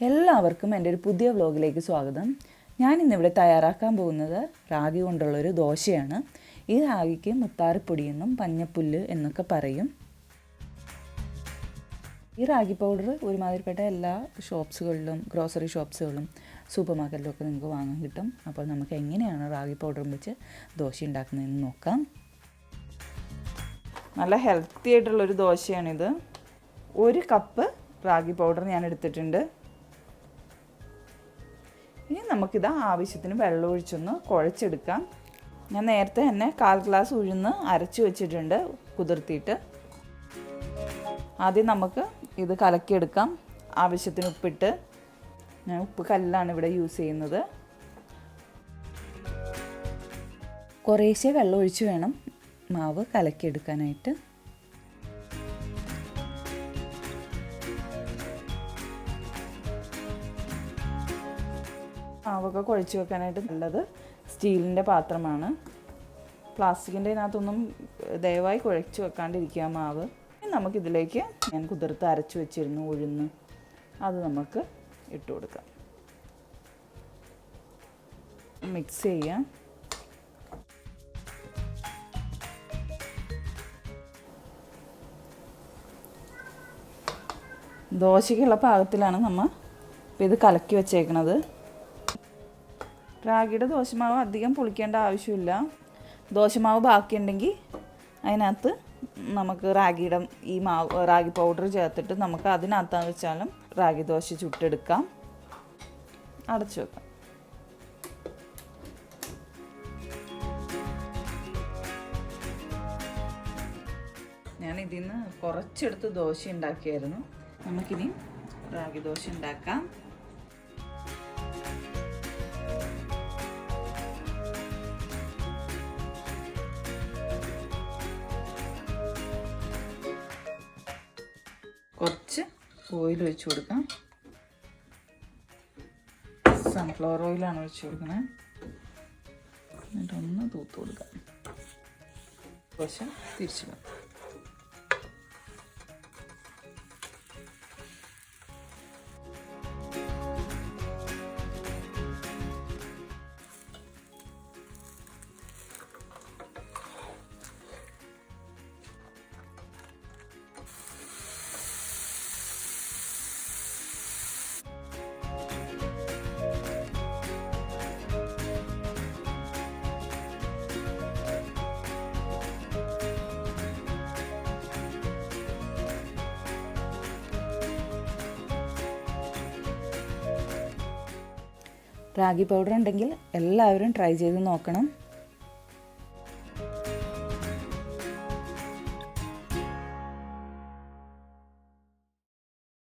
എല്ലാവർക്കും എൻ്റെ ഒരു പുതിയ വ്ലോഗിലേക്ക് സ്വാഗതം. ഞാനിന്നിവിടെ തയ്യാറാക്കാൻ പോകുന്നത് റാഗി കൊണ്ടുള്ളൊരു ദോശയാണ്. ഈ റാഗിക്ക് മുത്താറിപ്പൊടിയെന്നും മഞ്ഞപ്പുല്ല് എന്നൊക്കെ പറയും. ഈ റാഗി പൗഡർ ഒരുമാതിരിപ്പെട്ട എല്ലാ ഷോപ്സുകളിലും, ഗ്രോസറി ഷോപ്സുകളിലും, സൂപ്പർ മാർക്കറ്റിലും ഒക്കെ നിങ്ങൾക്ക് വാങ്ങാൻ കിട്ടും. അപ്പോൾ നമുക്ക് എങ്ങനെയാണ് റാഗി പൗഡറും വെച്ച് ദോശ ഉണ്ടാക്കുന്നതെന്ന് നോക്കാം. നല്ല ഹെൽത്തി ആയിട്ടുള്ളൊരു ദോശയാണിത്. 1 കപ്പ് റാഗി പൗഡർ ഞാൻ എടുത്തിട്ടുണ്ട്. ഇനി നമുക്കിത് ആവശ്യത്തിന് വെള്ളം ഒഴിച്ചൊന്ന് കുഴച്ചെടുക്കാം. ഞാൻ നേരത്തെ തന്നെ 1/4 ഗ്ലാസ് ഉഴുന്ന് അരച്ച് വെച്ചിട്ടുണ്ട് കുതിർത്തിയിട്ട്. ആദ്യം നമുക്ക് ഇത് കലക്കിയെടുക്കാം. ആവശ്യത്തിന് ഉപ്പിട്ട്, ഞാൻ ഉപ്പ് കല്ലാണ് ഇവിടെ യൂസ് ചെയ്യുന്നത്. കുറേശ്ശെ വെള്ളം ഒഴിച്ച് വേണം മാവ് കലക്കിയെടുക്കാനായിട്ട്. മാവൊക്കെ കുഴച്ച് വെക്കാനായിട്ട് നല്ലത് സ്റ്റീലിൻ്റെ പാത്രമാണ്. പ്ലാസ്റ്റിക്കിൻ്റെ അതിനകത്തൊന്നും ദയവായി കുഴച്ച് വെക്കാണ്ടിരിക്കുക മാവ്. നമുക്കിതിലേക്ക് ഞാൻ കുതിർത്ത് അരച്ച് വെച്ചിരുന്നു ഉഴുന്ന്, അത് നമുക്ക് ഇട്ട് കൊടുക്കാം. മിക്സ് ചെയ്യാം. ദോശയ്ക്കുള്ള പാകത്തിലാണ് നമ്മൾ ഇത് കലക്കി വെച്ചേക്കണത്. റാഗിയുടെ ദോശമാവ് അധികം പുളിക്കേണ്ട ആവശ്യമില്ല. ദോശമാവ് ബാക്കിയുണ്ടെങ്കിൽ അതിനകത്ത് നമുക്ക് റാഗിയുടെ ഈ മാവ് റാഗി പൗഡർ ചേർത്തിട്ട് നമുക്ക് അതിനകത്താന്ന് വെച്ചാലും റാഗി ദോശ ചുട്ടെടുക്കാം. അടച്ചു വെക്കാം. ഞാൻ ഇതിൽ നിന്ന് കുറച്ചെടുത്ത് ദോശ ഉണ്ടാക്കിയായിരുന്നു. നമുക്കിനി റാഗി ദോശ ഉണ്ടാക്കാം. കുറച്ച് ഓയിൽ ഒഴിച്ച് കൊടുക്കാം. സൺഫ്ലവർ ഓയിലാണ് ഒഴിച്ച് കൊടുക്കുന്നത്. എന്നിട്ടൊന്ന് തൂത്ത് കൊടുക്കാം. ദോശ തിരിച്ചു വെക്കാം. റാഗി പൗഡർ ഉണ്ടെങ്കിൽ എല്ലാവരും ട്രൈ ചെയ്ത് നോക്കണം.